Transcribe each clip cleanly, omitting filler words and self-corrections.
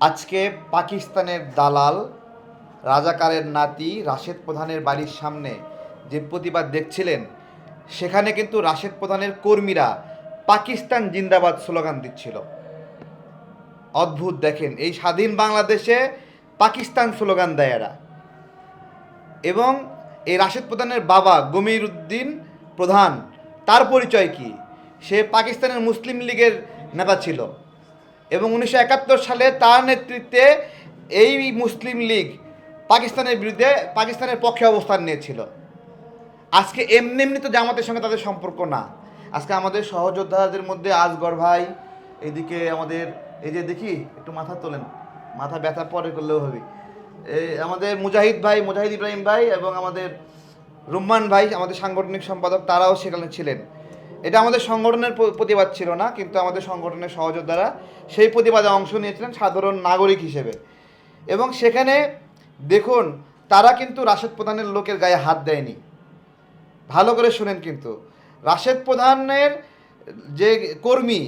আজকে পাকিস্তানের দালাল রাজাকারের নাতি রাশেদ প্রধানের বাড়ির সামনে যে প্রতিবাদ দেখছিলেন, সেখানে কিন্তু রাশেদ প্রধানের কর্মীরা পাকিস্তান জিন্দাবাদ স্লোগান দিচ্ছিল। অদ্ভুত দেখেন, এই স্বাধীন বাংলাদেশে পাকিস্তান স্লোগান দেয় এরা। এবং এই রাশেদ প্রধানের বাবা গমির উদ্দিন প্রধান, তার পরিচয় কি? সে পাকিস্তানের মুসলিম লীগের নেতা ছিল এবং 1971 সালে তার নেতৃত্বে এই মুসলিম লীগ পাকিস্তানের বিরুদ্ধে, পাকিস্তানের পক্ষে অবস্থান নিয়েছিল। আজকে এমনি এমনি তো জামাতের সঙ্গে তাদের সম্পর্ক না। আজকে আমাদের সহযোদ্ধাদের মধ্যে আজগর ভাই, এদিকে আমাদের এই যে দেখি একটু মাথা তোলেন, মাথা ব্যথা পরে করলেও হবে, এই আমাদের মুজাহিদ ভাই, মুজাহিদ ইব্রাহিম ভাই এবং আমাদের রুম্মান ভাই, আমাদের সাংগঠনিক সম্পাদক, তারাও সেখানে ছিলেন। এটা আমাদের সংগঠনের প্রতিবাদ ছিল না, কিন্তু আমাদের সংগঠনের সহযোদ্ধারা সেই প্রতিবাদে অংশ নিয়েছিলেন সাধারণ নাগরিক হিসেবে। এবং সেখানে দেখুন, তারা কিন্তু রাশেদ প্রধানের লোকের গায়ে হাত দেয়নি। ভালো করে শুনেন, কিন্তু রাশেদ প্রধানের যে কর্মী,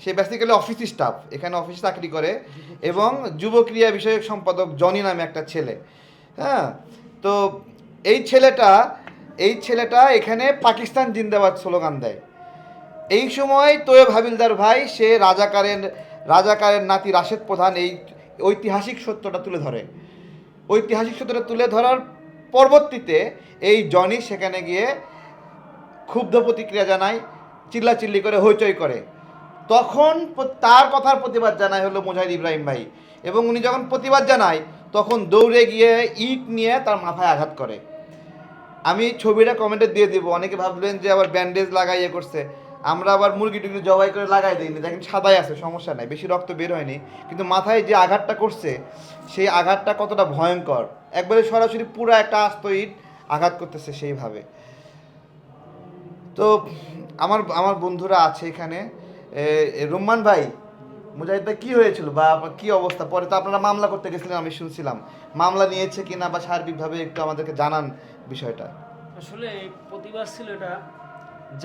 সে বেসিক্যালি অফিস স্টাফ, এখানে অফিসে চাকরি করে, এবং যুবক্রিয়া বিষয়ক সম্পাদক জনি নামে একটা ছেলে। হ্যাঁ, তো এই ছেলেটা এখানে পাকিস্তান জিন্দাবাদ স্লোগান দেয়। এই সময় তোয়েব হাবিলদার ভাই, সে রাজাকারের নাতি রাশেদ প্রধান এই ঐতিহাসিক সত্যটা তুলে ধরে। ঐতিহাসিক সত্যটা তুলে ধরার পরবর্তীতে এই জনি সেখানে গিয়ে ক্ষুব্ধ প্রতিক্রিয়া জানায়, চিল্লাচিল্লি করে, হইচই করে। তখন তার কথার প্রতিবাদ জানায় হলো মুজাহিদ ইব্রাহিম ভাই, এবং উনি যখন প্রতিবাদ জানায় তখন দৌড়ে গিয়ে ইট নিয়ে তার মাথায় আঘাত করে। আমি ছবিটা কমেন্টে দিয়ে দিব, অনেকে ভাবলেন যে আবার ব্যান্ডেজ লাগাইয়ে করছে। আমরা আবার মুরগি টুরগি জবাই করে লাগাই দিইনি, দেখেন সাদাই আছে, সমস্যা নাই, বেশি রক্ত বের হয়নি। কিন্তু মাথায় যে আঘাতটা করছে, সেই আঘাতটা কতটা ভয়ঙ্কর, একবারে সরাসরি পুরো একটা আস্ত ইট আঘাত করতেছে সেইভাবে। তো আমার আমার বন্ধুরা আছে এখানে। রুম্মান ভাই, মুজাহিদ ভাই, কী হয়েছিল বা কী অবস্থা? পরে তো আপনারা মামলা করতে গেছিলেন, আমি শুনছিলাম। মামলা নিয়েছে কিনা বা সার্বিকভাবে একটু আমাদেরকে জানান বিষয়টা। আসলে এই প্রতিবাদ ছিল এটা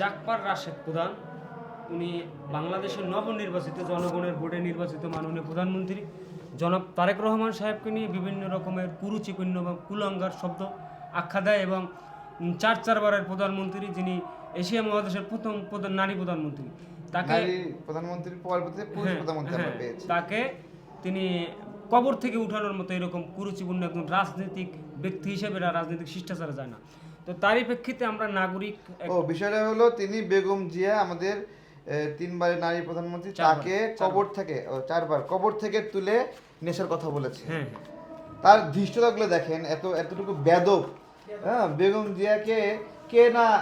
জাকপার রাশেদ প্রধান। উনি বাংলাদেশের নবনির্বাচিত, জনগণের ভোটে নির্বাচিত মাননীয় প্রধানমন্ত্রী জনাব তারেক রহমান সাহেবকে নিয়ে বিভিন্ন রকমের কুরুচিপূর্ণ এবং কুলাঙ্গার শব্দ আখ্যা দেয়, এবং চারবারের প্রধানমন্ত্রী, যিনি এশিয়া মহাদেশের প্রথম নারী প্রধানমন্ত্রী, তাকে প্রধানমন্ত্রীর পরবর্তীতে পুরুষ প্রধানমন্ত্রী আমরা পেয়েছি। তাকে তিনি কবর থেকে উঠানোর মতো এরকম কুরুচিপূর্ণ একজন রাজনৈতিক ব্যক্তি হিসেবে রাজনৈতিক শিষ্টাচারে যায় না। তো তারই প্রেক্ষিতে আমরা নাগরিক, বিষয়টা হলো তিনি বেগম জিয়া, আমাদের 3বারের নারী প্রধানমন্ত্রী, তাকে চারবার কবর থেকে তুলে নেশার কথা বলেছে। তার ধৃষ্টতাগুলো দেখেন, এতটুকু বেদব। হ্যাঁ,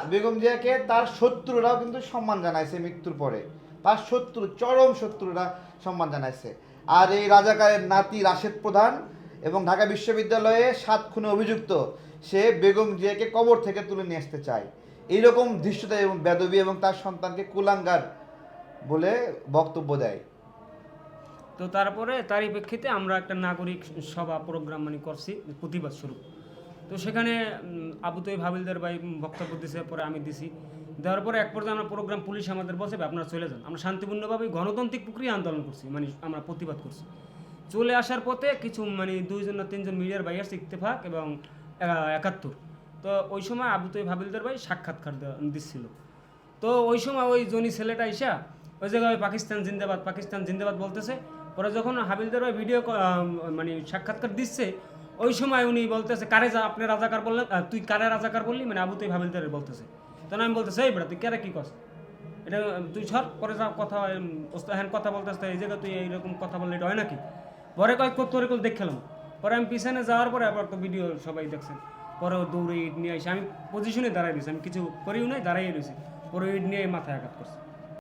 বেগম জিয়াকে তার শত্রুরাও কিন্তু সম্মান জানাইছে মৃত্যুর পরে। তার চরম শত্রুরা সম্মান জানাইছে। আর এই রাজাকারের নাতি রাশেদ প্রধান এবং ঢাকা বিশ্ববিদ্যালয়ে 7 খুনে অভিযুক্ত, সে বেগম জিয়াকে কবর থেকে তুলে নিয়ে আসতে চায়। এইরকম ধৃষ্টতা এবং বেদবি, এবং তার সন্তানকে কুলাঙ্গার বলে বক্তব্য দেয়। তো তারপরে তারই প্রেক্ষিতে আমরা একটা নাগরিক সভা প্রোগ্রাম করছি প্রতিবাদ স্বরূপ। তো সেখানে আবু তৈব হাবিলদার ভাই বক্তব্য দিছে, পরে আমি দিছি। দেওয়ার পরে এক পর্যায়ে আমরা প্রোগ্রাম, পুলিশ আমাদের বলছে আপনারা চলে যান। আমরা শান্তিপূর্ণভাবে গণতান্ত্রিক প্রক্রিয়া আন্দোলন করছি, আমরা প্রতিবাদ করছি। চলে আসার পথে কিছু 2জন না 3জন মিডিয়ার ভাই আসছে, ইত্তেফাক এবং 71। তো ওই সময় আবু তৈব হাবিলদার ভাই সাক্ষাৎকার দিচ্ছিল। তো ওই সময় ওই জনি ছেলেটা ইসা ওই জায়গায় পাকিস্তান জিন্দাবাদ বলতেছে। পরে যখন হাবিলদার ভাই ভিডিও সাক্ষাৎকার দিচ্ছে, ওই সময় উনি বলতেছে, আপনি রাজাকার বললেন, তুই কারে রাজাকার বললি, আবু তৈব হাবিলদারের বলতেছে। তখন আমি বলতেছি, এই বেটা তুই কারে কি কস, এটা তুই সর, পরে যা কথা কথা বলতেছে, এই জায়গায় তুই এইরকম কথা বললে এটা হয় নাকি? পরে তোর দেখলাম। পরে আমি পিছনে যাওয়ার পরে আবার তো ভিডিও সবাই দেখছেন। পরে দৌড়ে ইট নিয়ে আসি, আমি পজিশনে দাঁড়াই রয়েছি, আমি কিছু করিও নাই, দাঁড়াই রয়েছি। পরে ইট নিয়ে মাথায় আঘাত করছে।